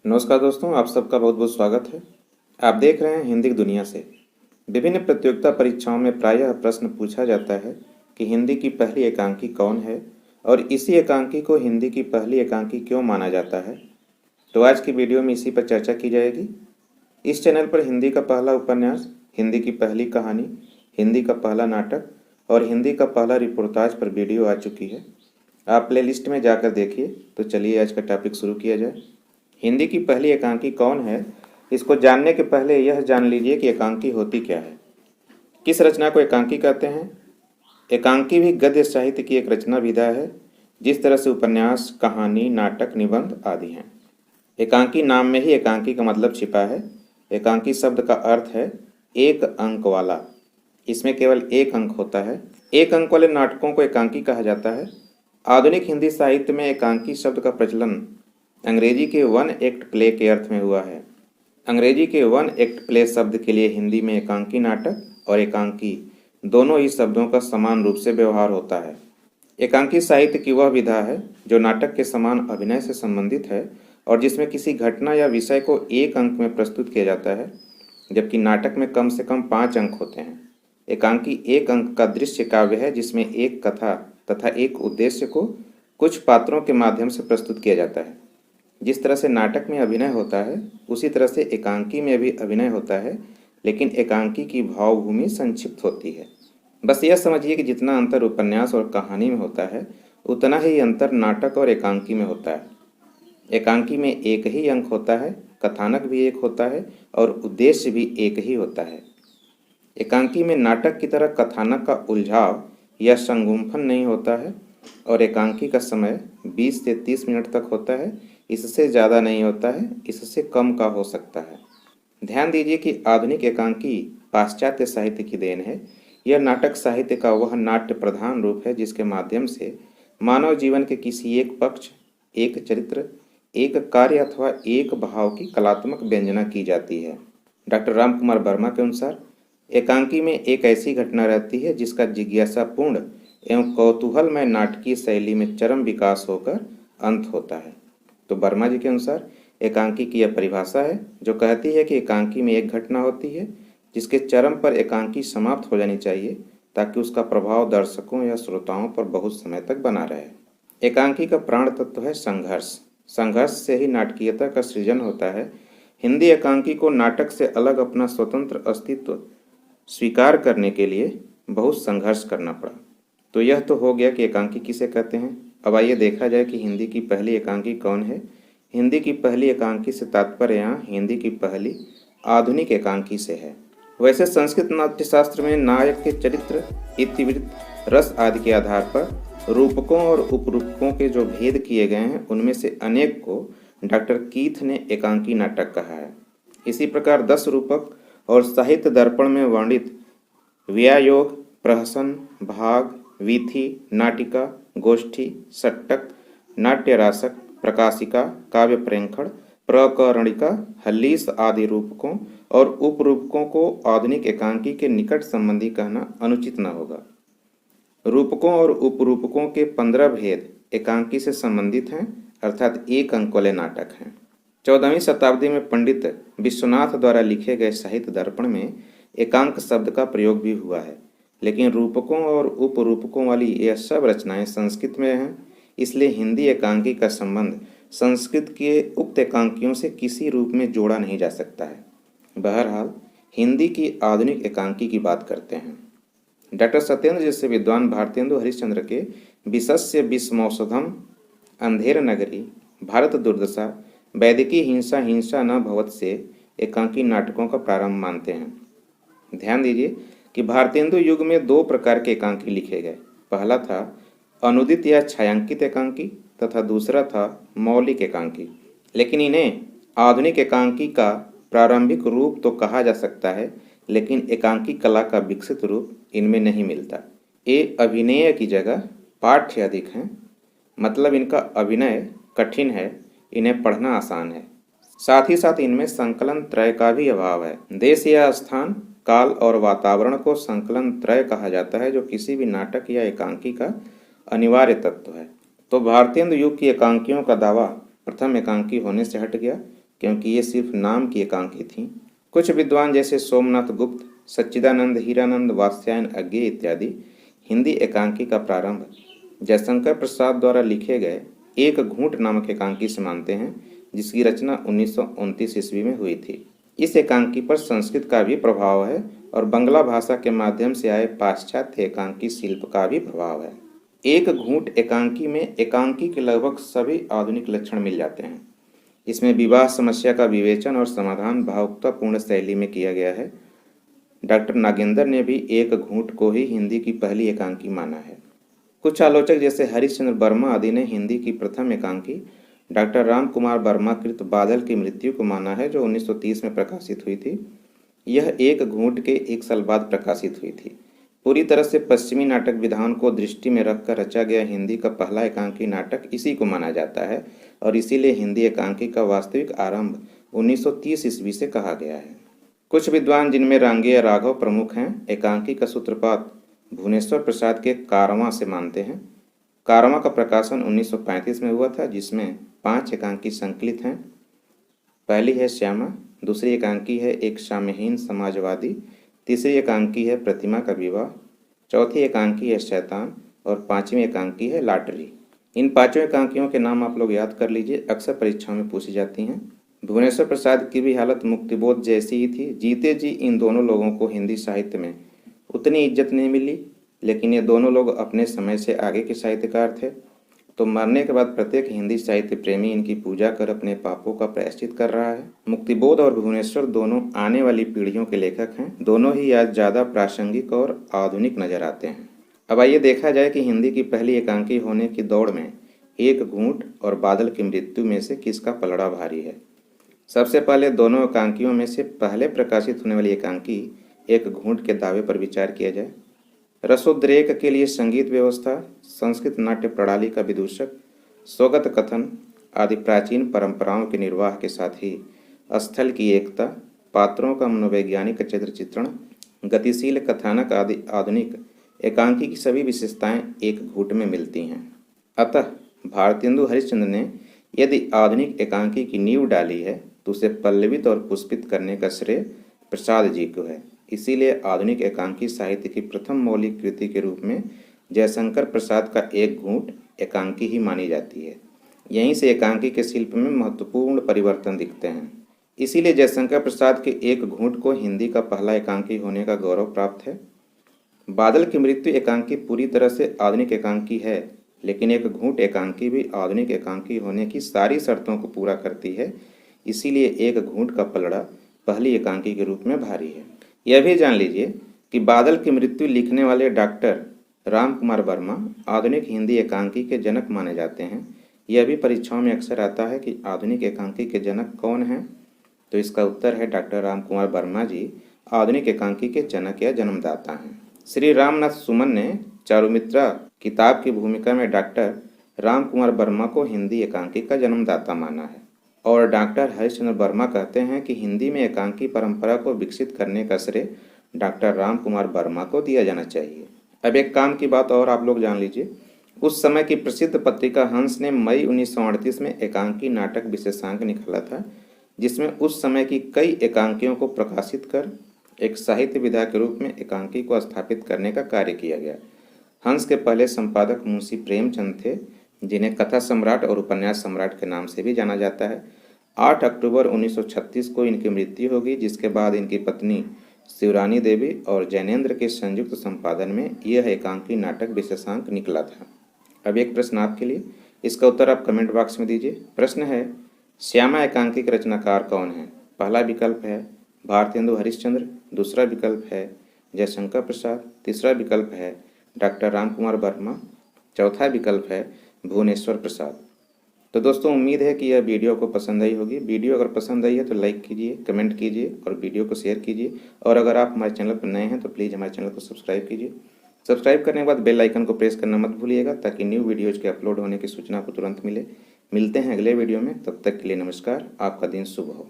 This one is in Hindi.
नमस्कार दोस्तों, आप सबका बहुत बहुत स्वागत है। आप देख रहे हैं हिंदी की दुनिया से। विभिन्न प्रतियोगिता परीक्षाओं में प्रायः प्रश्न पूछा जाता है कि हिंदी की पहली एकांकी कौन है और इसी एकांकी को हिंदी की पहली एकांकी क्यों माना जाता है। तो आज की वीडियो में इसी पर चर्चा की जाएगी। इस चैनल पर हिंदी का पहला उपन्यास, हिंदी की पहली कहानी, हिंदी का पहला नाटक और हिंदी का पहला रिपोर्टाज पर वीडियो आ चुकी है। आप प्लेलिस्ट में जाकर देखिए। तो चलिए आज का टॉपिक शुरू किया जाए। हिंदी की पहली एकांकी कौन है, इसको जानने के पहले यह जान लीजिए कि एकांकी होती क्या है। किस रचना को एकांकी कहते हैं। एकांकी भी गद्य साहित्य की एक रचना विधा है, जिस तरह से उपन्यास, कहानी, नाटक, निबंध आदि हैं। एकांकी नाम में ही एकांकी का मतलब छिपा है। एकांकी शब्द का अर्थ है एक अंक वाला। इसमें केवल एक अंक होता है। एक अंक वाले नाटकों को एकांकी कहा जाता है। आधुनिक हिंदी साहित्य में एकांकी शब्द का प्रचलन अंग्रेजी के वन एक्ट प्ले के अर्थ में हुआ है। अंग्रेजी के वन एक्ट प्ले शब्द के लिए हिंदी में एकांकी नाटक और एकांकी दोनों ही शब्दों का समान रूप से व्यवहार होता है। एकांकी साहित्य की वह विधा है जो नाटक के समान अभिनय से संबंधित है और जिसमें किसी घटना या विषय को एक अंक में प्रस्तुत किया जाता है, जबकि नाटक में कम से कम 5 अंक होते हैं। एकांकी एक अंक का दृश्य काव्य है जिसमें एक कथा तथा एक उद्देश्य को कुछ पात्रों के माध्यम से प्रस्तुत किया जाता है। जिस तरह से नाटक में अभिनय होता है, उसी तरह से एकांकी में भी अभिनय होता है, लेकिन एकांकी की भावभूमि संक्षिप्त होती है। बस यह समझिए कि जितना अंतर उपन्यास और कहानी में होता है, उतना ही अंतर नाटक और एकांकी में होता है। एकांकी में एक ही अंक होता है, कथानक भी एक होता है और उद्देश्य भी एक ही होता है। एकांकी में नाटक की तरह कथानक का उलझाव या संगुम्फन नहीं होता है और एकांकी का समय 20 से 30 मिनट तक होता है। इससे ज़्यादा नहीं होता है, इससे कम का हो सकता है। ध्यान दीजिए कि आधुनिक एकांकी पाश्चात्य साहित्य की देन है। यह नाटक साहित्य का वह नाट्य प्रधान रूप है जिसके माध्यम से मानव जीवन के किसी एक पक्ष, एक चरित्र, एक कार्य अथवा एक भाव की कलात्मक व्यंजना की जाती है। डॉक्टर रामकुमार वर्मा के अनुसार एकांकी में एक ऐसी घटना रहती है जिसका जिज्ञासापूर्ण एवं कौतूहलमय नाटकीय शैली में चरम विकास होकर अंत होता है। तो वर्मा जी के अनुसार एकांकी की यह परिभाषा है जो कहती है कि एकांकी में एक घटना होती है जिसके चरम पर एकांकी समाप्त हो जानी चाहिए ताकि उसका प्रभाव दर्शकों या श्रोताओं पर बहुत समय तक बना रहे। एकांकी का प्राण तत्व है संघर्ष। संघर्ष से ही नाटकीयता का सृजन होता है। हिंदी एकांकी को नाटक से अलग अपना स्वतंत्र अस्तित्व स्वीकार करने के लिए बहुत संघर्ष करना पड़ा। तो यह तो हो गया कि एकांकी किसे कहते हैं। अब आइए देखा जाए कि हिंदी की पहली एकांकी कौन है। हिंदी की पहली एकांकी से तात्पर्य यहाँ हिंदी की पहली आधुनिक एकांकी से है। वैसे संस्कृत नाट्यशास्त्र में नायक के चरित्र, इतिवृत्त, रस आदि के आधार पर रूपकों और उपरूपकों के जो भेद किए गए हैं, उनमें से अनेक को डॉक्टर कीथ ने एकांकी नाटक कहा है। इसी प्रकार 10 रूपक और साहित्य दर्पण में वर्णित व्यायोग, प्रहसन, भाग, वीथी, नाटिका, गोष्ठी, सट्टक, नाट्यरासक, प्रकाशिका, काव्य प्रेक्षण, प्रकरणिका, हल्लीस आदि रूपकों और उपरूपकों को आधुनिक एकांकी के निकट संबंधी कहना अनुचित न होगा। रूपकों और उपरूपकों के 15 भेद एकांकी से संबंधित हैं, अर्थात एक अंक वाले नाटक हैं। 14वीं शताब्दी में पंडित विश्वनाथ द्वारा लिखे गए साहित्य दर्पण में एकांक शब्द का प्रयोग भी हुआ है, लेकिन रूपकों और उपरूपकों वाली यह सब रचनाएं संस्कृत में हैं, इसलिए हिंदी एकांकी का संबंध संस्कृत के उक्त एकांकियों से किसी रूप में जोड़ा नहीं जा सकता है। बहरहाल हिंदी की आधुनिक एकांकी की बात करते हैं। डॉक्टर सत्येंद्र जैसे विद्वान भारतेंदु हरिश्चंद्र के विशस्य विस्मौषधम, अंधेर नगरी, भारत दुर्दशा, वैदिकी हिंसा हिंसा न भवत से एकांकी नाटकों का प्रारंभ मानते हैं। ध्यान दीजिए कि भारतेंदु युग में 2 प्रकार के एकांकी लिखे गए। पहला था अनुदित या छायांकित एकांकी तथा दूसरा था मौलिक एकांकी। लेकिन इन्हें आधुनिक एकांकी का प्रारंभिक रूप तो कहा जा सकता है, लेकिन एकांकी कला का विकसित रूप इनमें नहीं मिलता। ये अभिनय की जगह पाठ्य अधिक हैं, मतलब इनका अभिनय कठिन है, इन्हें पढ़ना आसान है। साथ ही साथ इनमें संकलन त्रय का भी अभाव है। देश या स्थान, काल और वातावरण को संकलन त्रय कहा जाता है, जो किसी भी नाटक या एकांकी का अनिवार्य तत्व है। तो भारतेंदु युग की एकांकियों का दावा प्रथम एकांकी होने से हट गया, क्योंकि ये सिर्फ नाम की एकांकी थीं। कुछ विद्वान जैसे सोमनाथ गुप्त, सच्चिदानंद हीरानंद, वात्स्यायन अज्ञेय इत्यादि हिंदी एकांकी का प्रारंभ जयशंकर प्रसाद द्वारा लिखे गए एक घूंट नामक एकांकी से मानते हैं, जिसकी रचना 1929 ईस्वी में हुई थी। इस एकांकी पर संस्कृत का भी प्रभाव है और बंगला भाषा के माध्यम से आए पाश्चात्य एकांकी शिल्प का भी प्रभाव है। एक घूंट एकांकी में एकांकी के लगभग सभी आधुनिक लक्षण मिल जाते हैं। इसमें विवाह समस्या का विवेचन और समाधान भावुकतापूर्ण शैली में किया गया है। डॉक्टर नागेंद्र ने भी एक घूंट को ही हिंदी की पहली एकांकी माना है। कुछ आलोचक जैसे हरिश्चंद्र वर्मा आदि ने हिंदी की प्रथम एकांकी डॉक्टर राम कुमार वर्मा कृत बादल की मृत्यु को माना है, जो 1930 में प्रकाशित हुई थी। यह एक घूंट के 1 साल बाद प्रकाशित हुई थी। पूरी तरह से पश्चिमी नाटक विधान को दृष्टि में रखकर रचा गया हिंदी का पहला एकांकी नाटक इसी को माना जाता है और इसीलिए हिंदी एकांकी का वास्तविक आरंभ 1930 ईस्वी से कहा गया है। कुछ विद्वान, जिनमें रांगेय राघव प्रमुख हैं, एकांकी का सूत्रपात भुवनेश्वर प्रसाद के कारवां से मानते हैं। कारवां का प्रकाशन 1935 में हुआ था, जिसमें 5 एकांकी संकलित हैं। पहली है श्यामा, दूसरी एकांकी है एक साम्यहीन समाजवादी, तीसरी एकांकी है प्रतिमा का विवाह, चौथी एकांकी है शैतान और 5वीं एकांकी है लॉटरी। इन 5 एकांकियों के नाम आप लोग याद कर लीजिए, अक्सर परीक्षाओं में पूछी जाती हैं। भुवनेश्वर प्रसाद की भी हालत मुक्तिबोध जैसी ही थी। जीते जी इन दोनों लोगों को हिंदी साहित्य में उतनी इज्जत नहीं मिली, लेकिन ये दोनों लोग अपने समय से आगे के साहित्यकार थे। तो मरने के बाद प्रत्येक हिंदी साहित्य प्रेमी इनकी पूजा कर अपने पापों का प्रायश्चित कर रहा है। मुक्तिबोध और भुवनेश्वर दोनों आने वाली पीढ़ियों के लेखक हैं। दोनों ही आज ज़्यादा प्रासंगिक और आधुनिक नजर आते हैं। अब आइए देखा जाए कि हिंदी की पहली एकांकी होने की दौड़ में एक घूंट और बादल की मृत्यु में से किसका पलड़ा भारी है। सबसे पहले दोनों एकांकियों में से पहले प्रकाशित होने वाली एकांकी एक घूंट के दावे पर विचार किया जाए। रसोद्रेक के लिए संगीत व्यवस्था, संस्कृत नाट्य प्रणाली का विदूषक, स्वगत कथन आदि प्राचीन परंपराओं के निर्वाह के साथ ही स्थल की एकता, पात्रों का मनोवैज्ञानिक चित्र चित्रण, गतिशील कथानक आदि आधुनिक एकांकी की सभी विशेषताएं एक घूंट में मिलती हैं। अतः भारतेंदु हरिश्चंद्र ने यदि आधुनिक एकांकी की नींव डाली है तो उसे पल्लवित और पुष्पित करने का श्रेय प्रसाद जी को है। इसीलिए आधुनिक एकांकी साहित्य की प्रथम मौलिक कृति के रूप में जयशंकर प्रसाद का एक घूंट एकांकी ही मानी जाती है। यहीं से एकांकी के शिल्प में महत्वपूर्ण परिवर्तन दिखते हैं। इसीलिए जयशंकर प्रसाद के एक घूंट को हिंदी का पहला एकांकी होने का गौरव प्राप्त है। बादल की मृत्यु एकांकी पूरी तरह से आधुनिक एकांकी है, लेकिन एक घूंट एकांकी भी आधुनिक एकांकी होने की सारी शर्तों को पूरा करती है। इसीलिए एक घूंट का पलड़ा पहली एकांकी के रूप में भारी है। यह भी जान लीजिए कि बादल की मृत्यु लिखने वाले डॉक्टर राम कुमार वर्मा आधुनिक हिंदी एकांकी के जनक माने जाते हैं। यह भी परीक्षाओं में अक्सर आता है कि आधुनिक एकांकी के जनक कौन हैं, तो इसका उत्तर है डॉक्टर राम कुमार वर्मा जी आधुनिक एकांकी के जनक या जन्मदाता हैं। श्री रामनाथ सुमन ने चारुमित्रा किताब की भूमिका में डॉक्टर राम कुमार वर्मा को हिंदी एकांकी का जन्मदाता माना है और डॉक्टर हरिश्चंद्र वर्मा कहते हैं कि हिंदी में एकांकी परंपरा को विकसित करने का श्रेय डॉक्टर राम कुमार वर्मा को दिया जाना चाहिए। अब एक काम की बात और आप लोग जान लीजिए। उस समय की प्रसिद्ध पत्रिका हंस ने मई 1938 में एकांकी नाटक विशेषांक निकाला था, जिसमें उस समय की कई एकांकियों को प्रकाशित कर एक साहित्य विधा के रूप में एकांकी को स्थापित करने का कार्य किया गया। हंस के पहले संपादक मुंशी प्रेमचंद थे, जिन्हें कथा सम्राट और उपन्यास सम्राट के नाम से भी जाना जाता है। 8 अक्टूबर 1936 को इनकी मृत्यु होगी, जिसके बाद इनकी पत्नी शिवरानी देवी और जैनेन्द्र के संयुक्त संपादन में यह एकांकी नाटक विशेषांक निकला था। अब एक प्रश्न आपके लिए, इसका उत्तर आप कमेंट बॉक्स में दीजिए। प्रश्न है, श्यामा एकांकी के रचनाकार कौन है। पहला विकल्प है भारतेंदु हरिश्चंद्र, दूसरा विकल्प है जयशंकर प्रसाद, तीसरा विकल्प है डॉक्टर राम कुमार वर्मा, चौथा विकल्प है भुवनेश्वर प्रसाद। तो दोस्तों, उम्मीद है कि यह वीडियो को पसंद आई होगी। वीडियो अगर पसंद आई है तो लाइक कीजिए, कमेंट कीजिए और वीडियो को शेयर कीजिए। और अगर आप हमारे चैनल पर नए हैं तो प्लीज़ हमारे चैनल को सब्सक्राइब कीजिए। सब्सक्राइब करने के बाद बेल आइकन को प्रेस करना मत भूलिएगा, ताकि न्यू वीडियोज़ के अपलोड होने की सूचना आपको तुरंत मिले। मिलते हैं अगले वीडियो में, तब तक के लिए नमस्कार। आपका दिन शुभ हो।